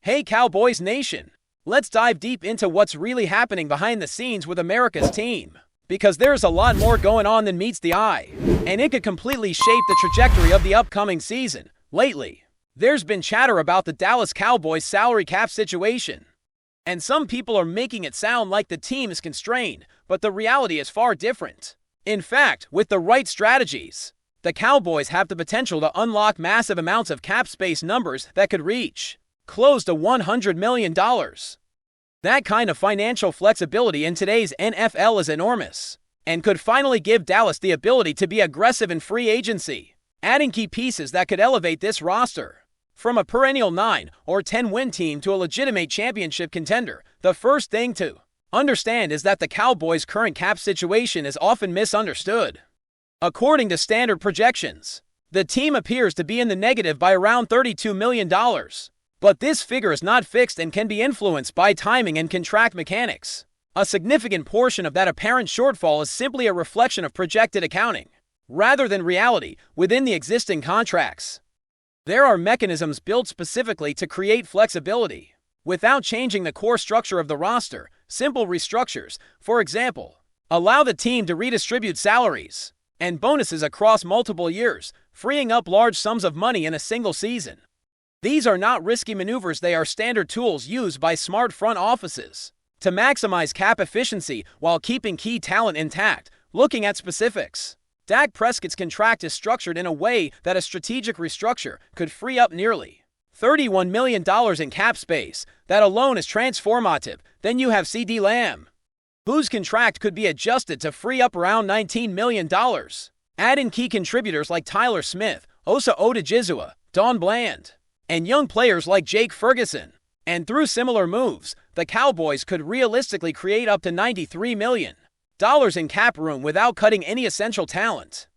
Hey Cowboys Nation! Let's dive deep into what's really happening behind the scenes with America's team. Because there's a lot more going on than meets the eye, and it could completely shape the trajectory of the upcoming season. Lately, there's been chatter about the Dallas Cowboys salary cap situation. And some people are making it sound like the team is constrained, but the reality is far different. In fact, with the right strategies, the Cowboys have the potential to unlock massive amounts of cap space numbers that could reach close to $100 million. That kind of financial flexibility in today's NFL is enormous, and could finally give Dallas the ability to be aggressive in free agency, adding key pieces that could elevate this roster from a perennial 9 or 10 win team to a legitimate championship contender. The first thing to understand is that the Cowboys' current cap situation is often misunderstood. According to standard projections, the team appears to be in the negative by around $32 million. But this figure is not fixed and can be influenced by timing and contract mechanics. A significant portion of that apparent shortfall is simply a reflection of projected accounting, rather than reality within the existing contracts. There are mechanisms built specifically to create flexibility without changing the core structure of the roster. Simple restructures, for example, allow the team to redistribute salaries and bonuses across multiple years, freeing up large sums of money in a single season. These are not risky maneuvers, they are standard tools used by smart front offices to maximize cap efficiency while keeping key talent intact. Looking at specifics, Dak Prescott's contract is structured in a way that a strategic restructure could free up nearly $31 million in cap space. That alone is transformative. Then you have CeeDee Lamb, whose contract could be adjusted to free up around $19 million. Add in key contributors like Tyler Smith, Osa Odigizua, Don Bland, and young players like Jake Ferguson. And through similar moves, the Cowboys could realistically create up to $93 million in cap room without cutting any essential talent.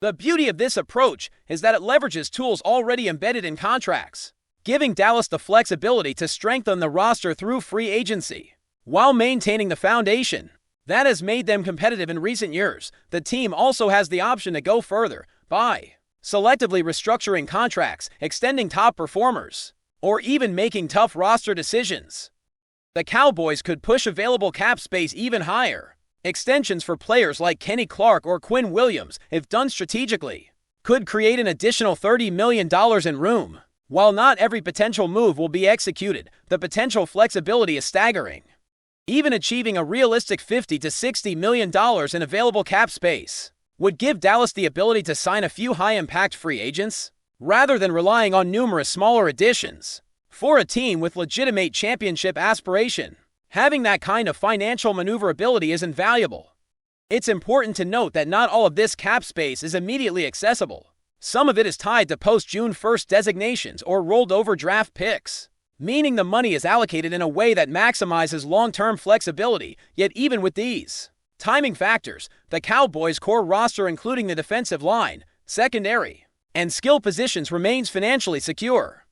The beauty of this approach is that it leverages tools already embedded in contracts, giving Dallas the flexibility to strengthen the roster through free agency, while maintaining the foundation that has made them competitive in recent years. The team also has the option to go further by selectively restructuring contracts, extending top performers, or even making tough roster decisions. The Cowboys could push available cap space even higher. Extensions for players like Kenny Clark or Quinn Williams, if done strategically, could create an additional $30 million in room. While not every potential move will be executed, the potential flexibility is staggering. Even achieving a realistic $50 to $60 million in available cap space would give Dallas the ability to sign a few high-impact free agents, rather than relying on numerous smaller additions. For a team with legitimate championship aspiration, having that kind of financial maneuverability is invaluable. It's important to note that not all of this cap space is immediately accessible. Some of it is tied to post-June 1st designations or rolled-over draft picks, meaning the money is allocated in a way that maximizes long-term flexibility. Yet even with these timing factors, the Cowboys' core roster, including the defensive line, secondary, and skill positions, remains financially secure.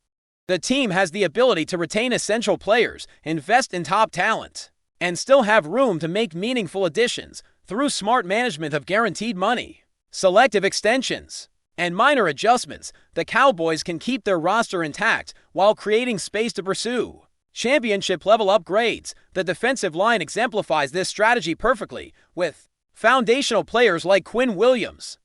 The team has the ability to retain essential players, invest in top talent, and still have room to make meaningful additions through smart management of guaranteed money, selective extensions, and minor adjustments. The Cowboys can keep their roster intact while creating space to pursue championship-level upgrades. The defensive line exemplifies this strategy perfectly, with foundational players like Quinn Williams,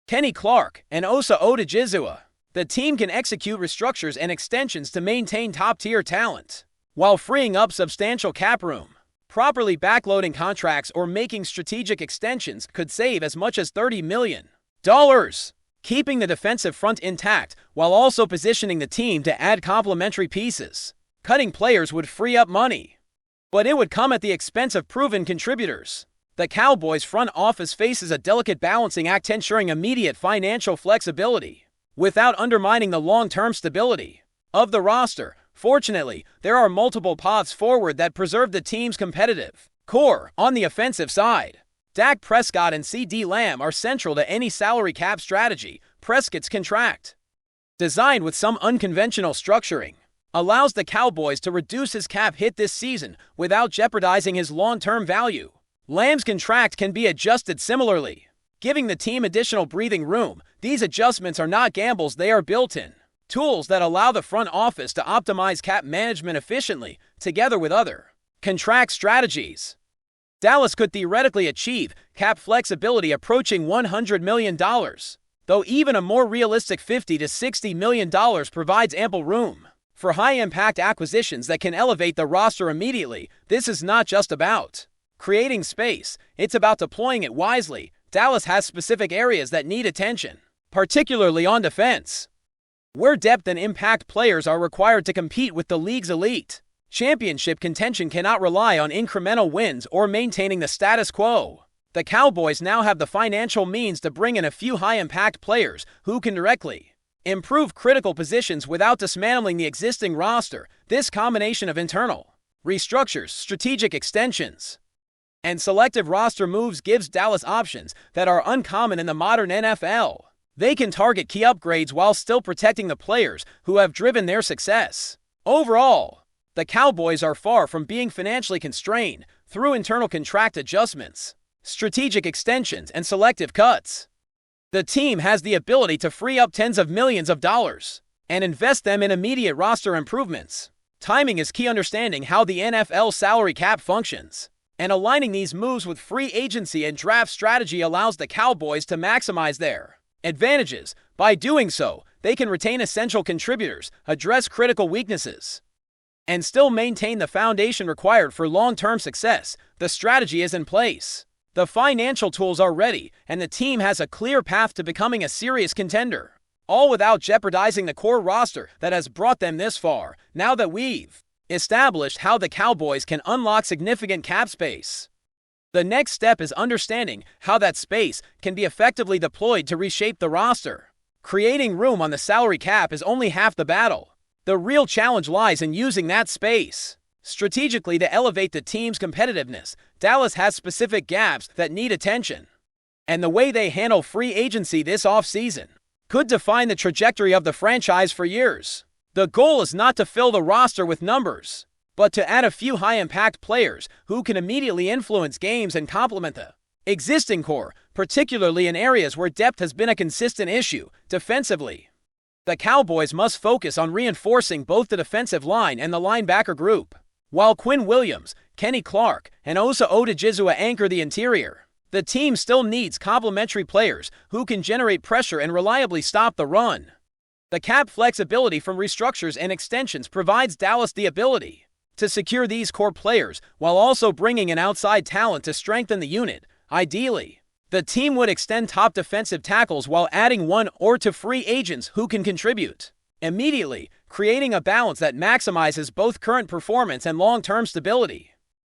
Kenny Clark, and Osa Odigizua. The team can execute restructures and extensions to maintain top-tier talent, while freeing up substantial cap room. Properly backloading contracts or making strategic extensions could save as much as $30 million, keeping the defensive front intact while also positioning the team to add complementary pieces. Cutting players would free up money, but it would come at the expense of proven contributors. The Cowboys' front office faces a delicate balancing act, ensuring immediate financial flexibility without undermining the long-term stability of the roster. Fortunately, there are multiple paths forward that preserve the team's competitive core. On the offensive side, Dak Prescott and CeeDee Lamb are central to any salary cap strategy. Prescott's contract, designed with some unconventional structuring, allows the Cowboys to reduce his cap hit this season without jeopardizing his long-term value. Lamb's contract can be adjusted similarly, giving the team additional breathing room. These adjustments are not gambles, they are built in Tools that allow the front office to optimize cap management efficiently, together with other contract strategies. Dallas could theoretically achieve cap flexibility approaching $100 million, though even a more realistic $50 to $60 million provides ample room for high-impact acquisitions that can elevate the roster immediately. This is not just about creating space, it's about deploying it wisely. Dallas has specific areas that need attention, particularly on defense, where depth and impact players are required to compete with the league's elite. Championship contention cannot rely on incremental wins or maintaining the status quo. The Cowboys now have the financial means to bring in a few high-impact players who can directly improve critical positions without dismantling the existing roster. This combination of internal restructures, strategic extensions, and selective roster moves gives Dallas options that are uncommon in the modern NFL. They can target key upgrades while still protecting the players who have driven their success. Overall, the Cowboys are far from being financially constrained. Through internal contract adjustments, strategic extensions, and selective cuts, the team has the ability to free up tens of millions of dollars and invest them in immediate roster improvements. Timing is key. Understanding how the NFL salary cap functions and aligning these moves with free agency and draft strategy allows the Cowboys to maximize their advantages. By doing so, they can retain essential contributors, address critical weaknesses, and still maintain the foundation required for long-term success. The strategy is in place, the financial tools are ready, and the team has a clear path to becoming a serious contender, all without jeopardizing the core roster that has brought them this far. Now that we've established how the Cowboys can unlock significant cap space, the next step is understanding how that space can be effectively deployed to reshape the roster. Creating room on the salary cap is only half the battle. The real challenge lies in using that space strategically to elevate the team's competitiveness. Dallas has specific gaps that need attention, and the way they handle free agency this offseason could define the trajectory of the franchise for years. The goal is not to fill the roster with numbers, but to add a few high-impact players who can immediately influence games and complement the existing core, particularly in areas where depth has been a consistent issue. Defensively, the Cowboys must focus on reinforcing both the defensive line and the linebacker group. While Quinn Williams, Kenny Clark, and Osa Odigizua anchor the interior, the team still needs complementary players who can generate pressure and reliably stop the run. The cap flexibility from restructures and extensions provides Dallas the ability to secure these core players while also bringing in outside talent to strengthen the unit. Ideally, the team would extend top defensive tackles while adding one or two free agents who can contribute immediately, creating a balance that maximizes both current performance and long-term stability.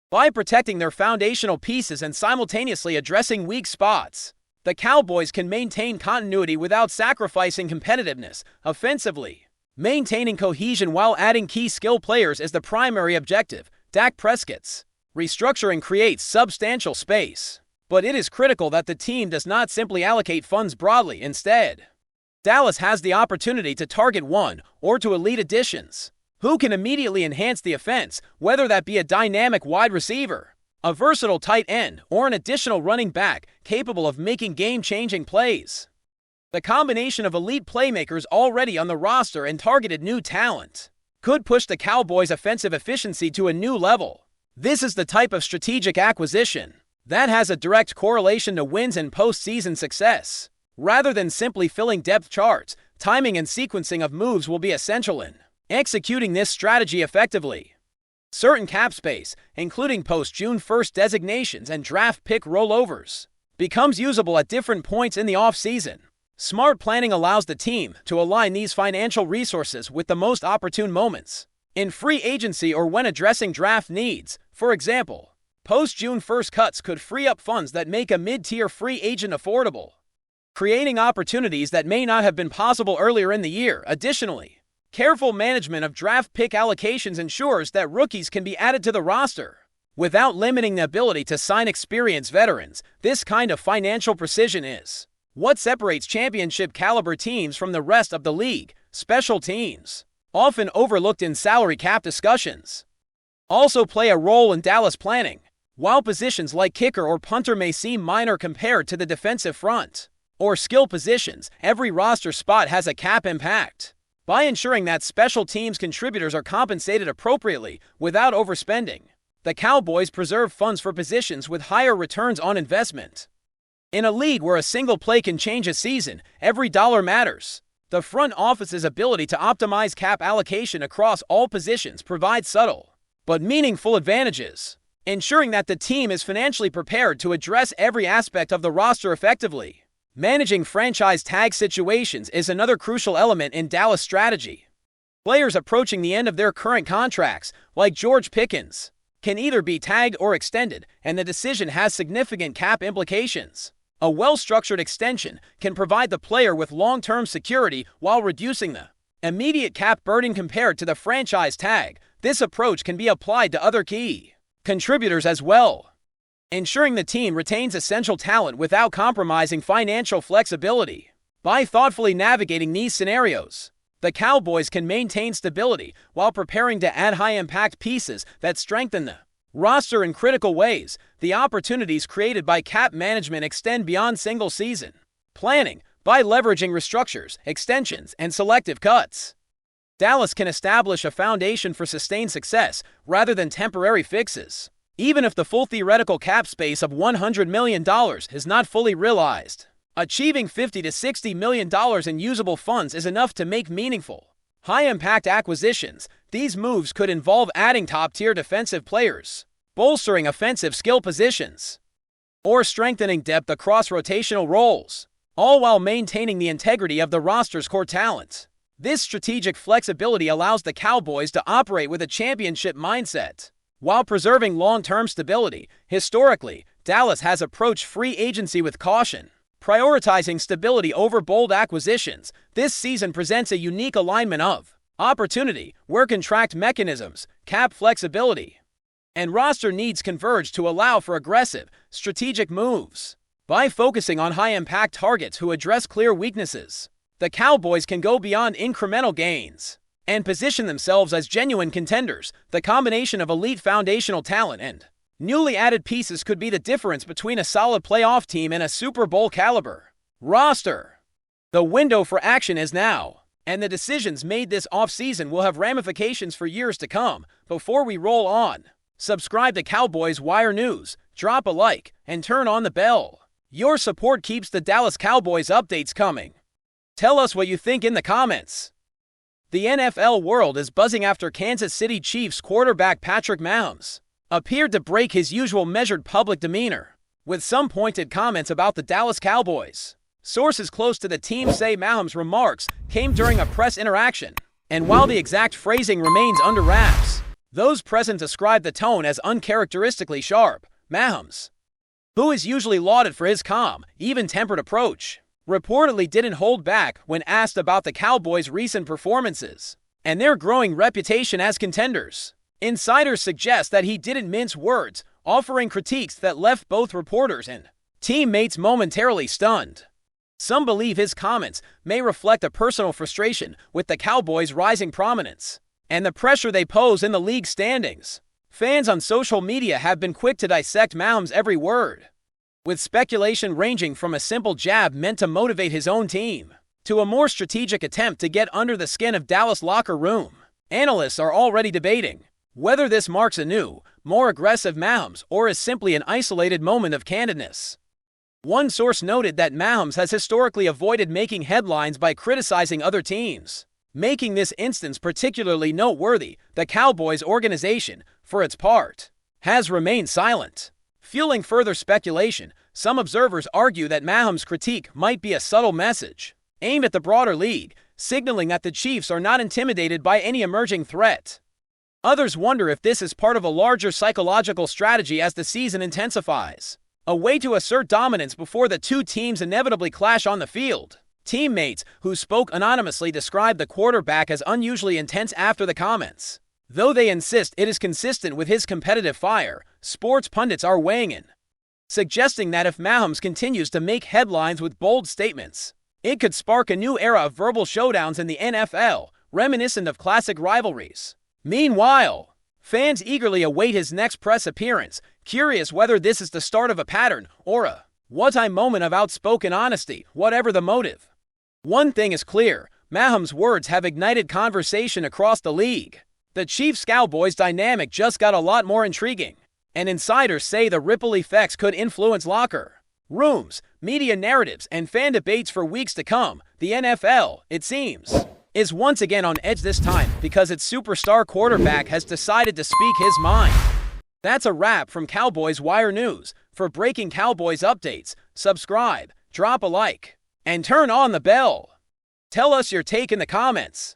By protecting their foundational pieces and simultaneously addressing weak spots, the Cowboys can maintain continuity without sacrificing competitiveness. Offensively, maintaining cohesion while adding key skill players is the primary objective. Dak Prescott's restructuring creates substantial space, but it is critical that the team does not simply allocate funds broadly. Instead, Dallas has the opportunity to target one or two elite additions who can immediately enhance the offense, whether that be a dynamic wide receiver, a versatile tight end, or an additional running back capable of making game-changing plays. The combination of elite playmakers already on the roster and targeted new talent could push the Cowboys' offensive efficiency to a new level. This is the type of strategic acquisition that has a direct correlation to wins and postseason success. Rather than simply filling depth charts, timing and sequencing of moves will be essential in executing this strategy effectively. Certain cap space, including post-June 1st designations and draft pick rollovers, becomes usable at different points in the offseason. Smart planning allows the team to align these financial resources with the most opportune moments in free agency or when addressing draft needs. For example, post-June 1st cuts could free up funds that make a mid-tier free agent affordable, creating opportunities that may not have been possible earlier in the year. Additionally, careful management of draft pick allocations ensures that rookies can be added to the roster without limiting the ability to sign experienced veterans. This kind of financial precision is what separates championship-caliber teams from the rest of the league. Special teams, often overlooked in salary cap discussions, also play a role in Dallas planning. While positions like kicker or punter may seem minor compared to the defensive front or skill positions, every roster spot has a cap impact. by ensuring that special teams contributors are compensated appropriately without overspending. The Cowboys preserve funds for positions with higher returns on investment. In a league where a single play can change a season, every dollar matters. The front office's ability to optimize cap allocation across all positions provides subtle but meaningful advantages, ensuring that the team is financially prepared to address every aspect of the roster effectively. Managing franchise tag situations is another crucial element in Dallas' strategy. Players approaching the end of their current contracts, like George Pickens, can either be tagged or extended, and the decision has significant cap implications. A well-structured extension can provide the player with long-term security while reducing the immediate cap burden compared to the franchise tag. This approach can be applied to other key contributors as well, ensuring the team retains essential talent without compromising financial flexibility. By thoughtfully navigating these scenarios, the Cowboys can maintain stability while preparing to add high-impact pieces that strengthen the roster in critical ways. The opportunities created by cap management extend beyond single-season planning. By leveraging restructures, extensions, and selective cuts, Dallas can establish a foundation for sustained success rather than temporary fixes. Even if the full theoretical cap space of $100 million is not fully realized, achieving $50 to $60 million in usable funds is enough to make meaningful, high-impact acquisitions. These moves could involve adding top-tier defensive players, bolstering offensive skill positions, or strengthening depth across rotational roles, all while maintaining the integrity of the roster's core talent. This strategic flexibility allows the Cowboys to operate with a championship mindset while preserving long-term stability. Historically, Dallas has approached free agency with caution, prioritizing stability over bold acquisitions. This season presents a unique alignment of opportunity, where contract mechanisms, cap flexibility, and roster needs converge to allow for aggressive, strategic moves. By focusing on high-impact targets who address clear weaknesses, the Cowboys can go beyond incremental gains and position themselves as genuine contenders. The combination of elite foundational talent and newly added pieces could be the difference between a solid playoff team and a Super Bowl caliber roster. The window for action is now, and the decisions made this offseason will have ramifications for years to come. Before we roll on, subscribe to Cowboys Wire News, drop a like, and turn on the bell. Your support keeps the Dallas Cowboys updates coming. Tell us what you think in the comments. The NFL world is buzzing after Kansas City Chiefs quarterback Patrick Mahomes appeared to break his usual measured public demeanor with some pointed comments about the Dallas Cowboys. Sources close to the team say Mahomes' remarks came during a press interaction, and while the exact phrasing remains under wraps, those present describe the tone as uncharacteristically sharp. Mahomes, who is usually lauded for his calm, even-tempered approach, reportedly didn't hold back when asked about the Cowboys' recent performances and their growing reputation as contenders. Insiders suggest that he didn't mince words, offering critiques that left both reporters and teammates momentarily stunned. Some believe his comments may reflect a personal frustration with the Cowboys' rising prominence and the pressure they pose in the league standings. Fans on social media have been quick to dissect Mahomes' every word, with speculation ranging from a simple jab meant to motivate his own team to a more strategic attempt to get under the skin of Dallas' locker room. Analysts are already debating whether this marks a new, more aggressive Mahomes or is simply an isolated moment of candidness. One source noted that Mahomes has historically avoided making headlines by criticizing other teams, making this instance particularly noteworthy. The Cowboys organization, for its part, has remained silent. Fueling further speculation, some observers argue that Mahomes' critique might be a subtle message aimed at the broader league, signaling that the Chiefs are not intimidated by any emerging threat. Others wonder if this is part of a larger psychological strategy as the season intensifies, a way to assert dominance before the two teams inevitably clash on the field. Teammates who spoke anonymously described the quarterback as unusually intense after the comments, though they insist it is consistent with his competitive fire. Sports pundits are weighing in, suggesting that if Mahomes continues to make headlines with bold statements, it could spark a new era of verbal showdowns in the NFL, reminiscent of classic rivalries. Meanwhile, fans eagerly await his next press appearance, curious whether this is the start of a pattern or a one-time moment of outspoken honesty. Whatever the motive, one thing is clear: Mahomes' words have ignited conversation across the league. The Chiefs-Cowboys dynamic just got a lot more intriguing, and insiders say the ripple effects could influence locker rooms, media narratives, and fan debates for weeks to come. The NFL, it seems, is once again on edge this time because its superstar quarterback has decided to speak his mind. That's a wrap from Cowboys Wire News. For breaking Cowboys updates, subscribe, drop a like, and turn on the bell. Tell us your take in the comments.